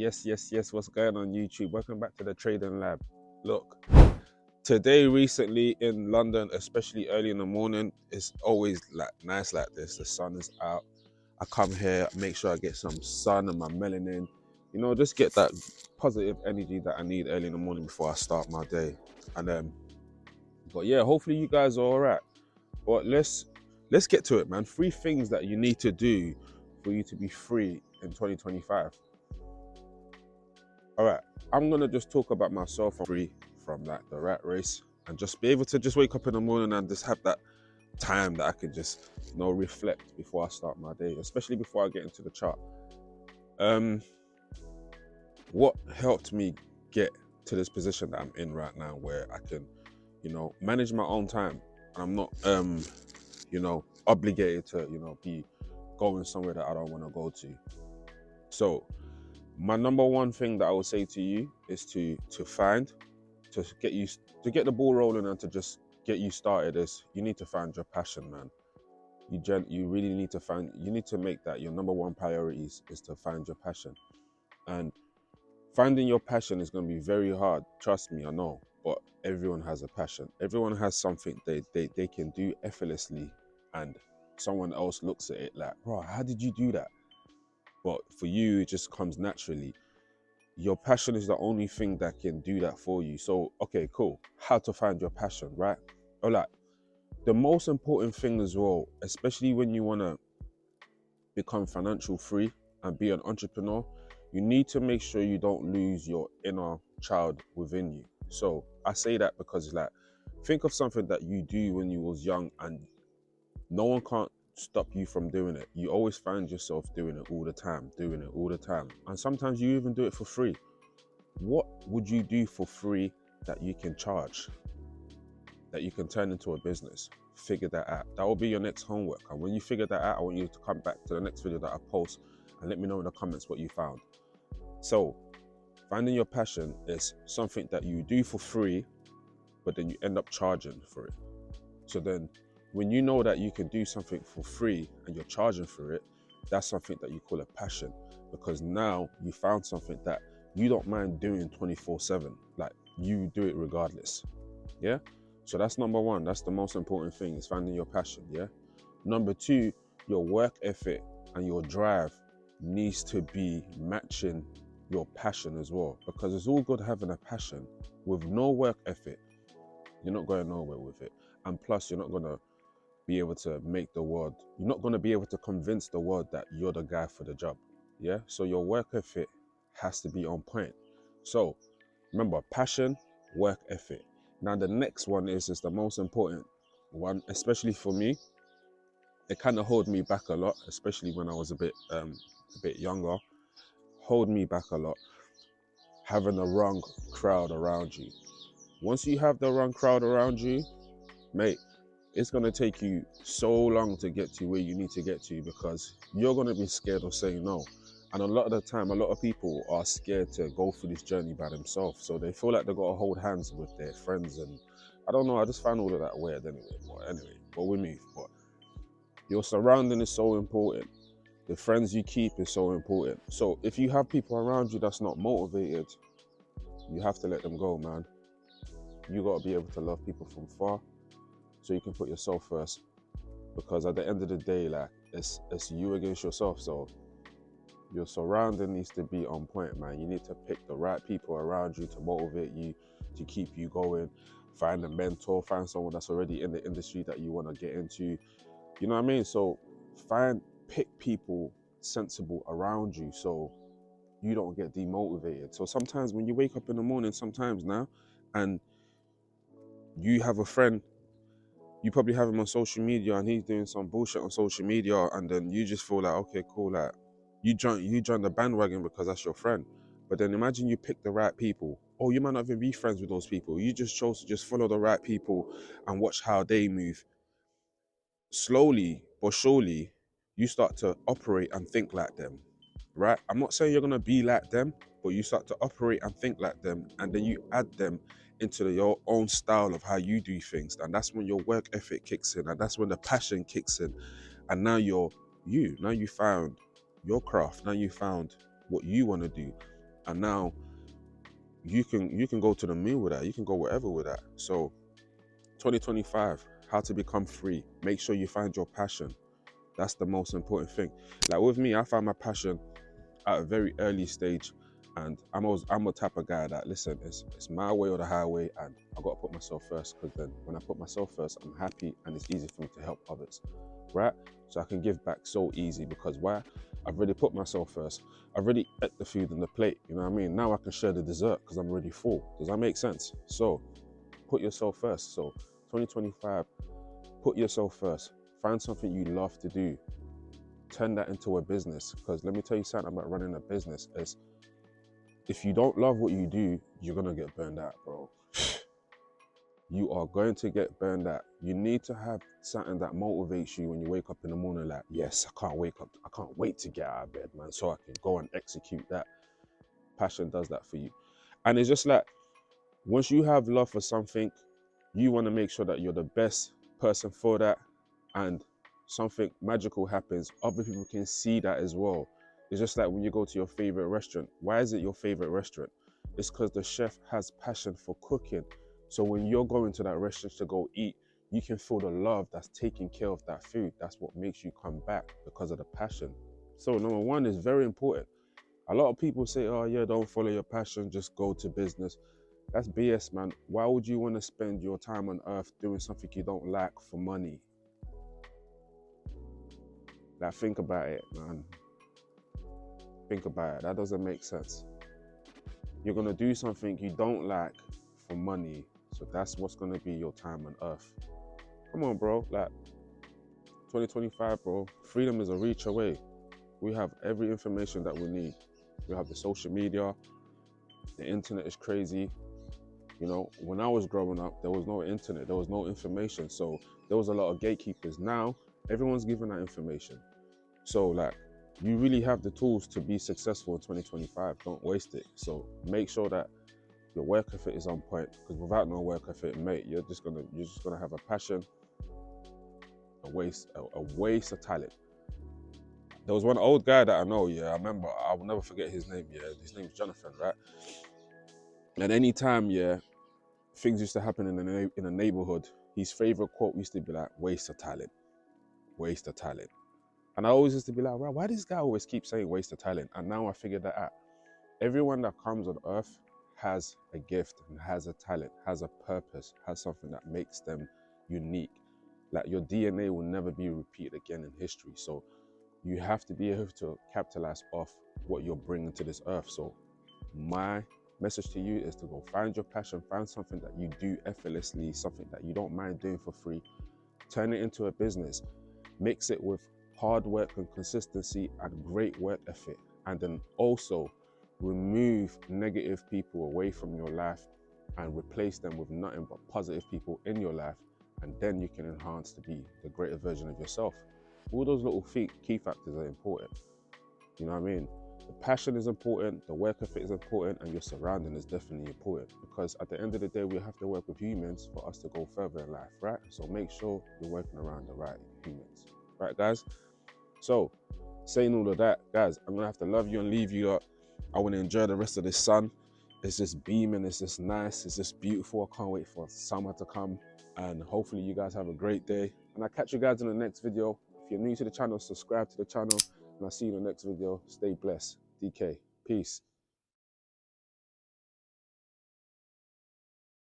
Yes. What's going on YouTube? Welcome back to the Trading Lab. Look, today, recently in London, especially early in the morning, it's always like nice like this. The sun is out. I come here, make sure I get some sun and my melanin. You know, just get that positive energy that I need early in the morning before I start my day. But yeah, hopefully you guys are all right. But let's get to it, man. 3 things that you need to do for you to be free in 2025. All right, I'm gonna just talk about myself free from like the rat race and just be able to just wake up in the morning and just have that time that I can just, reflect before I start my day, especially before I get into the chart. What helped me get to this position that I'm in right now where I can, manage my own time. I'm not, obligated to, be going somewhere that I don't want to go to. So my number one thing that I would say to you is to get the ball rolling and to just get you started is you need to find your passion, man. You really need to make that your number one priority is to find your passion. And finding your passion is going to be very hard. Trust me, I know. But everyone has a passion. Everyone has something they can do effortlessly, and someone else looks at it like, bro, how did you do that? But for you, it just comes naturally. Your passion is the only thing that can do that for you. So, okay, cool. How to find your passion, right? All right. The most important thing as well, especially when you want to become financial free and be an entrepreneur, you need to make sure you don't lose your inner child within you. So I say that because think of something that you do when you was young and no one can't stop you from doing it. You always find yourself doing it all the time. And sometimes you even do it for free. What would you do for free that you can charge, that you can turn into a business? Figure that out. That will be your next homework. And when you figure that out, I want you to come back to the next video that I post and let me know in the comments what you found. So finding your passion is something that you do for free, but then you end up charging for it. So then when you know that you can do something for free and you're charging for it, that's something that you call a passion, because now you found something that you don't mind doing 24/7. Like, you do it regardless. Yeah. So that's number one. That's the most important thing, is finding your passion. Yeah. Number 2, your work ethic and your drive needs to be matching your passion as well, because it's all good having a passion. With no work ethic, you're not going nowhere with it. And plus, you're not going to be able to you're not going to be able to convince the world that you're the guy for the job. Yeah. So your work ethic has to be on point. So remember, passion, work ethic. Now the next one is the most important one, especially for me. It kind of held me back a lot, especially when I was a bit younger. Hold me back a lot, having the wrong crowd around you. Once you have the wrong crowd around you, mate, it's going to take you so long to get to where you need to get to, because you're going to be scared of saying no. And a lot of the time, a lot of people are scared to go through this journey by themselves. So they feel like they've got to hold hands with their friends. And I don't know, I just find all of that weird anyway. But we move. But your surrounding is so important. The friends you keep is so important. So if you have people around you that's not motivated, you have to let them go, man. You got to be able to love people from far, so you can put yourself first, because at the end of the day, it's you against yourself. So your surrounding needs to be on point, man. You need to pick the right people around you to motivate you, to keep you going. Find a mentor, find someone that's already in the industry that you want to get into. You know what I mean? So pick people sensible around you so you don't get demotivated. So sometimes when you wake up in the morning, and you have a friend, you probably have him on social media and he's doing some bullshit on social media, and then you just feel like, okay, cool, like you join the bandwagon because that's your friend. But then imagine you pick the right people, or you might not even be friends with those people. You just chose to just follow the right people and watch how they move. Slowly but surely, you start to operate and think like them, right? I'm not saying you're gonna be like them, but you start to operate and think like them, and then you add them into your own style of how you do things. And that's when your work ethic kicks in, and that's when the passion kicks in. And now you found your craft. Now you found what you want to do. And now you can go to the moon with that. You can go wherever with that. So 2025, how to become free. Make sure you find your passion. That's the most important thing. Like with me, I found my passion at a very early stage, and I'm a type of guy that, listen, it's my way or the highway, and I got to put myself first, because then when I put myself first, I'm happy and it's easy for me to help others, right? So I can give back so easy, because why? I've already put myself first. I've already ate the food on the plate, you know what I mean? Now I can share the dessert because I'm already full. Does that make sense? So put yourself first. So 2025, put yourself first. Find something you love to do. Turn that into a business, because let me tell you something about running a business is, if you don't love what you do, you're gonna get burned out, bro. You are going to get burned out. You need to have something that motivates you when you wake up in the morning, like, yes, I can't wait to get out of bed, man, so I can go and execute that. Passion does that for you. And it's just like, once you have love for something, you want to make sure that you're the best person for that, and something magical happens. Other people can see that as well. It's just like when you go to your favorite restaurant. Why is it your favorite restaurant? It's because the chef has passion for cooking. So when you're going to that restaurant to go eat, you can feel the love that's taking care of that food. That's what makes you come back, because of the passion. So number one is very important. A lot of people say, oh yeah, don't follow your passion, just go to business. That's BS, man. Why would you want to spend your time on earth doing something you don't like for money? Like, think about it, man. Think about it. That doesn't make sense. You're going to do something you don't like for money. So that's what's going to be your time on earth. Come on, bro. Like, 2025, bro. Freedom is a reach away. We have every information that we need. We have the social media. The internet is crazy. You know, when I was growing up, there was no internet, there was no information. So there was a lot of gatekeepers. Now, everyone's given that information. So like, you really have the tools to be successful in 2025. Don't waste it. So make sure that your work ethic is on point, because without no work ethic, mate, you're just gonna have a passion, a waste of talent. There was one old guy that I know, yeah, I remember, I will never forget his name, yeah. His name's Jonathan, right? And anytime, yeah, things used to happen in the neighborhood, his favorite quote used to be like, waste of talent, waste of talent. And I always used to be like, well, why does this guy always keep saying waste of talent? And now I figured that out. Everyone that comes on earth has a gift and has a talent, has a purpose, has something that makes them unique. Like, your DNA will never be repeated again in history. So you have to be able to capitalize off what you're bringing to this earth. So my message to you is to go find your passion, find something that you do effortlessly, something that you don't mind doing for free, turn it into a business, mix it with hard work and consistency and great work ethic, and then also remove negative people away from your life and replace them with nothing but positive people in your life, and then you can enhance to be the greater version of yourself. All those little key factors are important. You know what I mean? The passion is important, the work ethic is important, and your surrounding is definitely important, because at the end of the day, we have to work with humans for us to go further in life, right? So make sure you're working around the right humans, right, guys? So, saying all of that, guys, I'm gonna have to love you and leave you up. I want to enjoy the rest of this sun. It's just beaming, it's just nice, it's just beautiful. I can't wait for summer to come, and hopefully you guys have a great day. And I'll catch you guys in the next video. If you're new to the channel, subscribe to the channel, and I'll see you in the next video. Stay blessed. DK. Peace.